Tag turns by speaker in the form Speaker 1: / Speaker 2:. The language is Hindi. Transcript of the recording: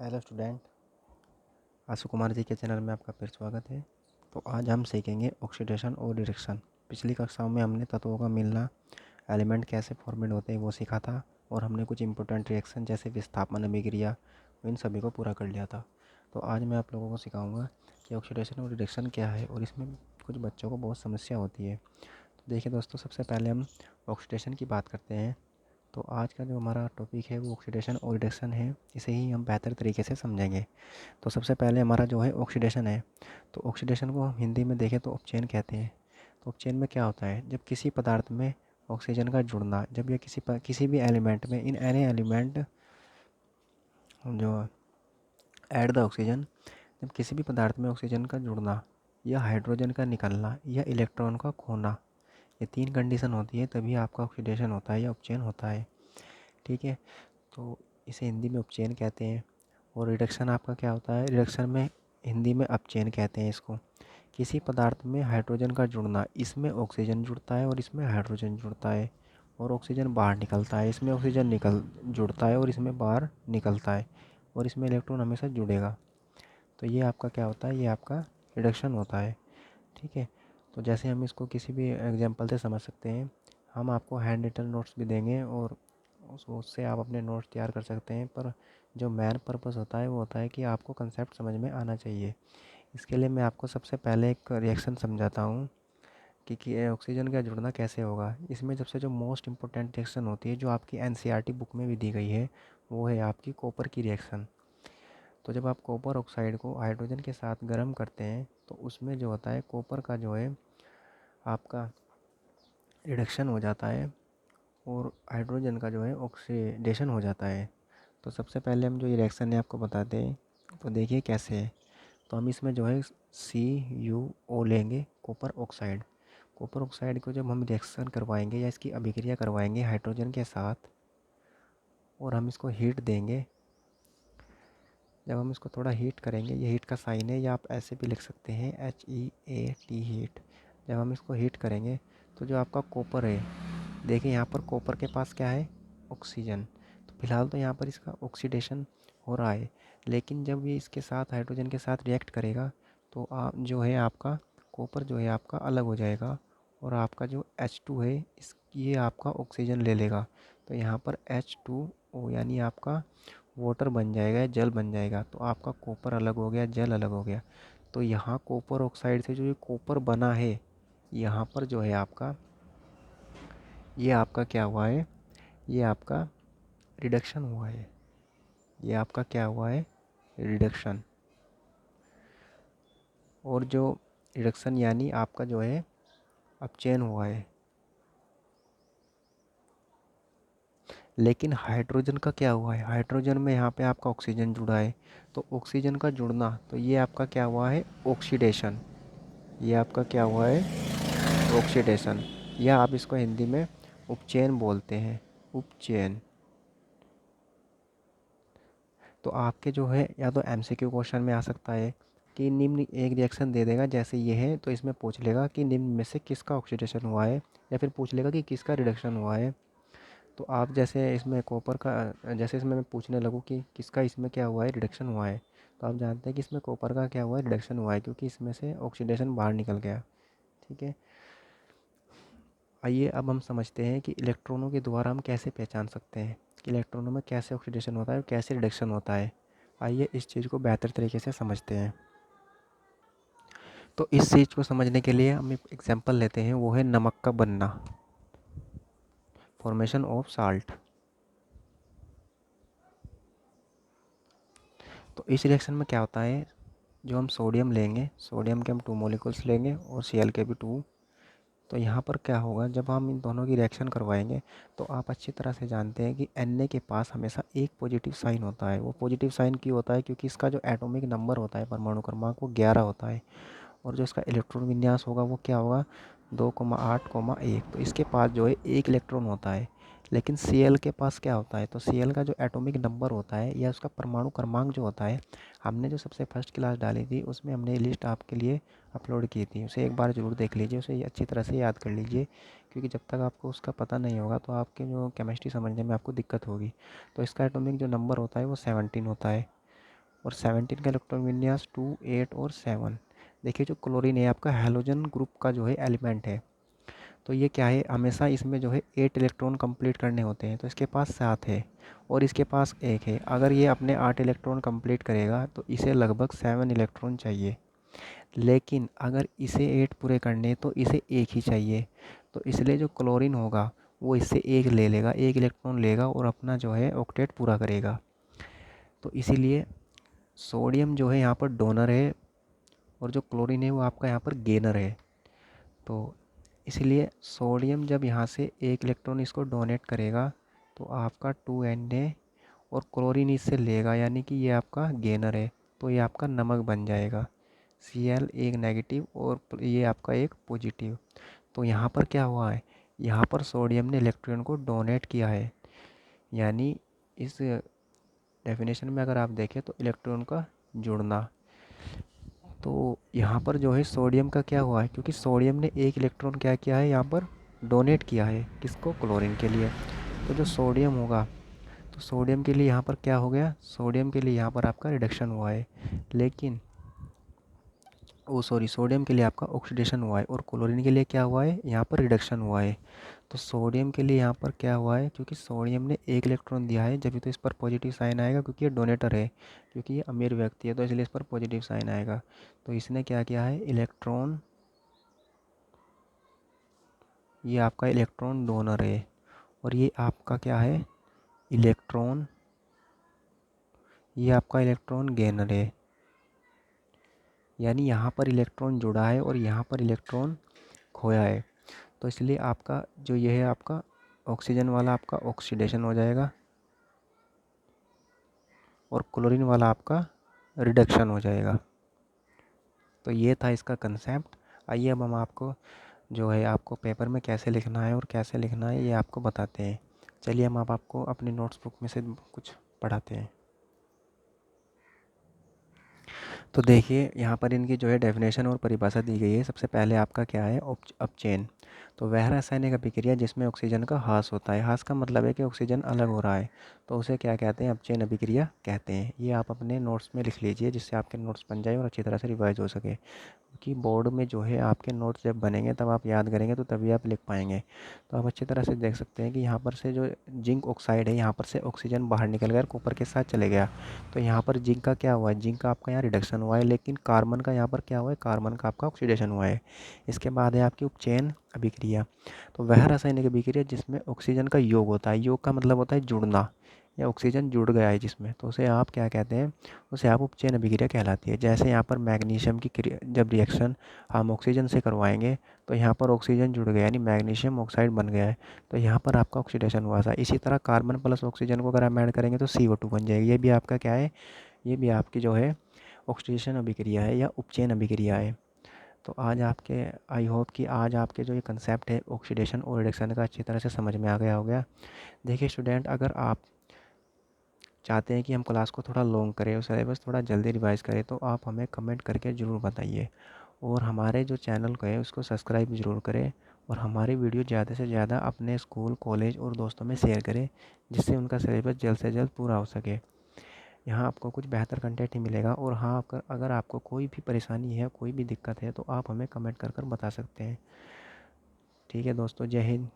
Speaker 1: हेलो स्टूडेंट, आशु कुमार जी के चैनल में आपका फिर स्वागत है। तो आज हम सीखेंगे ऑक्सीडेशन और रिडक्शन। पिछली कक्षाओं में हमने तत्वों का मिलना, एलिमेंट कैसे फॉर्मेट होते हैं वो सीखा था, और हमने कुछ इंपॉर्टेंट रिएक्शन जैसे विस्थापन अभिक्रिया इन सभी को पूरा कर लिया था। तो आज मैं आप लोगों को सिखाऊंगा कि ऑक्सीडेशन और रिडक्शन क्या है, और इसमें कुछ बच्चों को बहुत समस्या होती है। तो देखिए दोस्तों, सबसे पहले हम ऑक्सीडेशन की बात करते हैं। तो आज का जो हमारा टॉपिक है वो ऑक्सीडेशन और रिडक्शन है, इसे ही हम बेहतर तरीके से समझेंगे। तो सबसे पहले हमारा जो है ऑक्सीडेशन है। तो ऑक्सीडेशन को हम हिंदी में देखें तो उपचयन कहते हैं। तो उपचयन में क्या होता है, जब किसी पदार्थ में ऑक्सीजन का जुड़ना, जब यह किसी भी एलिमेंट में, इन एनी एलिमेंट जो ऐड द ऑक्सीजन, जब किसी भी पदार्थ में ऑक्सीजन का जुड़ना या हाइड्रोजन का निकलना या इलेक्ट्रॉन का खोना, ये तीन कंडीशन होती है, तभी आपका ऑक्सीडेशन होता है या उपचयन होता है। ठीक है, तो इसे हिंदी में उपचयन कहते हैं। और रिडक्शन आपका क्या होता है, रिडक्शन में हिंदी में अपचयन कहते हैं इसको। किसी पदार्थ में हाइड्रोजन का जुड़ना, इसमें ऑक्सीजन जुड़ता है और इसमें हाइड्रोजन जुड़ता है, और ऑक्सीजन बाहर निकलता है, इसमें ऑक्सीजन निकल जुड़ता है और इसमें बाहर निकलता है, और इसमें इलेक्ट्रॉन हमेशा जुड़ेगा। तो ये आपका क्या होता है, ये आपका रिडक्शन होता है। ठीक है, तो जैसे हम इसको किसी भी एग्जांपल से समझ सकते हैं। हम आपको हैंड रिटन नोट्स भी देंगे, और उससे आप अपने नोट्स तैयार कर सकते हैं। पर जो मेन पर्पस होता है वो होता है कि आपको कंसेप्ट समझ में आना चाहिए। इसके लिए मैं आपको सबसे पहले एक रिएक्शन समझाता हूँ कि ऑक्सीजन का जुड़ना कैसे होगा। इसमें सबसे जो मोस्ट इम्पोर्टेंट रिएक्शन होती है, जो आपकी एनसीईआरटी बुक में भी दी गई है, वो है आपकी कॉपर की रिएक्शन। तो जब आप कॉपर ऑक्साइड को हाइड्रोजन के साथ गर्म करते हैं, तो उसमें जो होता है कॉपर का जो है आपका रिडक्शन हो जाता है, और हाइड्रोजन का जो है ऑक्सीडेशन हो जाता है। तो सबसे पहले हम जो ये रिएक्शन है आपको बताते हैं। तो देखिए कैसे है। तो हम इसमें जो है CuO लेंगे, कॉपर ऑक्साइड। कॉपर ऑक्साइड को जब हम रिएक्शन करवाएंगे या इसकी अभिक्रिया करवाएंगे हाइड्रोजन के साथ, और हम इसको हीट देंगे। जब हम इसको थोड़ा हीट करेंगे, ये हीट का साइन है, या आप ऐसे भी लिख सकते हैं HEAT, हीट। जब हम इसको हीट करेंगे तो जो आपका कॉपर है, देखिए यहाँ पर कॉपर के पास क्या है, ऑक्सीजन। तो फिलहाल तो यहाँ पर इसका ऑक्सीडेशन हो रहा है, लेकिन जब ये इसके साथ हाइड्रोजन के साथ रिएक्ट करेगा, तो आप जो है आपका कॉपर जो है आपका अलग हो जाएगा, और आपका जो H2 है ये आपका ऑक्सीजन ले लेगा। तो यहाँ पर H2O यानी आपका वाटर बन जाएगा, जल बन जाएगा। तो आपका कॉपर अलग हो गया, जल अलग हो गया। तो यहाँ कॉपर ऑक्साइड से जो ये कॉपर बना है, यहाँ पर जो है आपका, ये आपका क्या हुआ है, ये आपका रिडक्शन हुआ है। ये आपका क्या हुआ है, रिडक्शन। और जो रिडक्शन यानी आपका जो है अपचयन हुआ है। लेकिन हाइड्रोजन का क्या हुआ है, हाइड्रोजन में यहाँ पे आपका ऑक्सीजन जुड़ा है। तो ऑक्सीजन का जुड़ना, तो ये आपका क्या हुआ है, ऑक्सीडेशन। ये आपका क्या हुआ है, ऑक्सीडेशन, या आप इसको हिंदी में उपचयन बोलते हैं, उपचयन। तो आपके जो है या तो MCQ क्वेश्चन में आ सकता है कि निम्न एक रिएक्शन दे देगा जैसे ये है, तो इसमें पूछ लेगा कि निम्न में से किसका ऑक्सीडेशन हुआ है, या फिर पूछ लेगा कि किसका रिडक्शन हुआ है। तो आप जैसे इसमें कॉपर का, जैसे इसमें मैं पूछने लगूँ कि किसका इसमें क्या हुआ है, रिडक्शन हुआ है, तो आप जानते हैं कि इसमें कॉपर का क्या हुआ है, रिडक्शन हुआ है, क्योंकि इसमें से ऑक्सीडेशन बाहर निकल गया। ठीक है, आइए अब हम समझते हैं कि इलेक्ट्रॉनों के द्वारा हम कैसे पहचान सकते हैं कि इलेक्ट्रॉनों में कैसे ऑक्सीडेशन होता है और कैसे रिडक्शन होता है। आइए इस चीज़ को बेहतर तरीके से समझते हैं। तो इस चीज़ को समझने के लिए हम एक एग्जांपल लेते हैं, वो है नमक का बनना, फॉर्मेशन ऑफ साल्ट। तो इस रिएक्शन में क्या होता है, जो हम सोडियम लेंगे, सोडियम के हम 2 मॉलिक्यूल्स लेंगे और Cl के भी 2। तो यहाँ पर क्या होगा, जब हम इन दोनों की रिएक्शन करवाएंगे, तो आप अच्छी तरह से जानते हैं कि Na के पास हमेशा एक पॉजिटिव साइन होता है। वो पॉजिटिव साइन क्यों होता है, क्योंकि इसका जो एटॉमिक नंबर होता है, परमाणु क्रमांक, वो 11 होता है। और जो इसका इलेक्ट्रॉन विन्यास होगा वो क्या होगा, 2,8,1। तो इसके पास जो है एक इलेक्ट्रॉन होता है। लेकिन Cl के पास क्या होता है, तो Cl का जो एटॉमिक नंबर होता है या उसका परमाणु क्रमांक जो होता है, हमने जो सबसे फर्स्ट क्लास डाली थी उसमें हमने लिस्ट आपके लिए अपलोड की थी, उसे एक बार ज़रूर देख लीजिए, उसे अच्छी तरह से याद कर लीजिए, क्योंकि जब तक आपको उसका पता नहीं होगा तो आपके जो केमिस्ट्री समझने में आपको दिक्कत होगी। तो इसका एटॉमिक जो नंबर होता है वो 17 होता है। और 17 का इलेक्ट्रॉन विन्यास 2, 8 और 7। देखिए जो क्लोरीन है आपका हैलोजन ग्रुप का जो है एलिमेंट है, तो ये क्या है, हमेशा इसमें जो है 8 इलेक्ट्रॉन कंप्लीट करने होते हैं, तो इसके पास 7 है और इसके पास 1 है। अगर ये अपने 8 इलेक्ट्रॉन कंप्लीट करेगा तो इसे लगभग 7 इलेक्ट्रॉन चाहिए, लेकिन अगर इसे 8 पूरे करने तो इसे 1 ही चाहिए। तो इसलिए जो क्लोरीन होगा वो इससे 1 ले लेगा, 1 इलेक्ट्रॉन लेगा और अपना जो है ऑक्टेट पूरा करेगा। तो इसीलिए सोडियम जो है यहाँ पर डोनर है और जो क्लोरीन है वो आपका यहाँ पर गेनर है। तो इसलिए सोडियम जब यहाँ से 1 इलेक्ट्रॉन इसको डोनेट करेगा तो आपका 2Na और क्लोरीन इससे लेगा, यानी कि ये आपका गेनर है, तो ये आपका नमक बन जाएगा। Cl एक नेगेटिव और ये आपका एक पॉजिटिव। तो यहाँ पर क्या हुआ है, यहाँ पर सोडियम ने इलेक्ट्रॉन को डोनेट किया है, यानी इस डेफिनेशन में अगर आप देखें तो इलेक्ट्रॉन का जुड़ना। तो यहाँ पर जो है सोडियम का क्या हुआ है, क्योंकि सोडियम ने 1 इलेक्ट्रॉन क्या किया है यहाँ पर डोनेट किया है, किसको, क्लोरीन के लिए। तो जो सोडियम होगा, तो सोडियम के लिए यहाँ पर क्या हो गया, सोडियम के लिए यहाँ पर आपका रिडक्शन हुआ है, लेकिन सोडियम के लिए आपका ऑक्सीडेशन हुआ है और क्लोरीन के लिए क्या हुआ है, यहाँ पर रिडक्शन हुआ है। तो सोडियम के लिए यहाँ पर क्या हुआ है, क्योंकि सोडियम ने 1 इलेक्ट्रॉन दिया है जब तो इस पर पॉजिटिव साइन आएगा, क्योंकि ये डोनेटर है, क्योंकि ये अमीर व्यक्ति है तो इसलिए इस पर पॉजिटिव साइन आएगा। तो इसने क्या किया है, इलेक्ट्रॉन, ये आपका इलेक्ट्रॉन डोनर है और ये आपका क्या है, इलेक्ट्रॉन, ये आपका इलेक्ट्रॉन गेनर है। यानी यहाँ पर इलेक्ट्रॉन जुड़ा है और यहाँ पर इलेक्ट्रॉन खोया है। तो इसलिए आपका जो ये है आपका ऑक्सीजन वाला आपका ऑक्सीडेशन हो जाएगा और क्लोरीन वाला आपका रिडक्शन हो जाएगा। तो ये था इसका कंसेप्ट। आइए अब हम आपको जो है आपको पेपर में कैसे लिखना है और कैसे लिखना है ये आपको बताते हैं। चलिए हम अब आपको अपनी नोट्स बुक में से कुछ पढ़ाते हैं। तो देखिए यहाँ पर इनकी जो है डेफिनेशन और परिभाषा दी गई है। सबसे पहले आपका क्या है, अपचेन। तो वह रासायनिक अभिक्रिया जिसमें ऑक्सीजन का ह्रास होता है। ह्रास का मतलब है कि ऑक्सीजन अलग हो रहा है, तो उसे क्या कहते हैं, अपचेन अभिक्रिया कहते हैं। ये आप अपने नोट्स में लिख लीजिए जिससे आपके नोट्स बन जाए और अच्छी तरह से रिवाइज हो सके, कि बोर्ड में जो है आपके नोट्स जब बनेंगे तब आप याद करेंगे तो तभी आप लिख पाएंगे। तो आप अच्छी तरह से देख सकते हैं कि यहाँ पर से जो जिंक ऑक्साइड है, यहाँ पर से ऑक्सीजन बाहर निकल गया, कॉपर के साथ चले गया। तो यहाँ पर जिंक का क्या हुआ है, जिंक का आपका यहाँ रिडक्शन हुआ है, लेकिन कार्बन का यहाँ पर क्या हुआ है, कार्बन का आपका ऑक्सीडेशन हुआ है। इसके बाद है आपकी उपचयन अभिक्रिया। तो वह रासायनिक अभिक्रिया जिसमें ऑक्सीजन का योग होता है, योग का मतलब होता है जुड़ना, या ऑक्सीजन जुड़ गया है जिसमें, तो उसे आप क्या कहते हैं, उसे आप उपचयन अभिक्रिया कहलाती है। जैसे यहाँ पर मैग्नीशियम की जब रिएक्शन हम ऑक्सीजन से करवाएंगे तो यहाँ पर ऑक्सीजन जुड़ गया, यानी मैग्नीशियम ऑक्साइड बन गया है, तो यहाँ पर आपका ऑक्सीडेशन हुआ था। इसी तरह कार्बन प्लस ऑक्सीजन को अगर हम ऐड करेंगे तो CO2 बन जाएगी। ये भी आपका क्या है, ये भी आपकी जो है ऑक्सीडेशन अभिक्रिया है या उपचयन अभिक्रिया है। तो आज आपके, आई होप कि आज आपके जो ये कंसेप्ट है ऑक्सीडेशन और रिडक्शन का अच्छी तरह से समझ में आ गया होगा। देखिए स्टूडेंट, अगर आप चाहते हैं कि हम क्लास को थोड़ा लॉन्ग करें और सिलेबस थोड़ा जल्दी रिवाइज करें तो आप हमें कमेंट करके ज़रूर बताइए, और हमारे जो चैनल को है उसको सब्सक्राइब ज़रूर करें, और हमारी वीडियो ज़्यादा से ज़्यादा अपने स्कूल, कॉलेज और दोस्तों में शेयर करें, जिससे उनका सिलेबस जल्द से जल्द पूरा हो सके। यहाँ आपको कुछ बेहतर कंटेंट ही मिलेगा। और हाँ, अगर आपको कोई भी परेशानी है, कोई भी दिक्कत है तो आप हमें कमेंट कर कर बता सकते हैं। ठीक है दोस्तों, जय हिंद।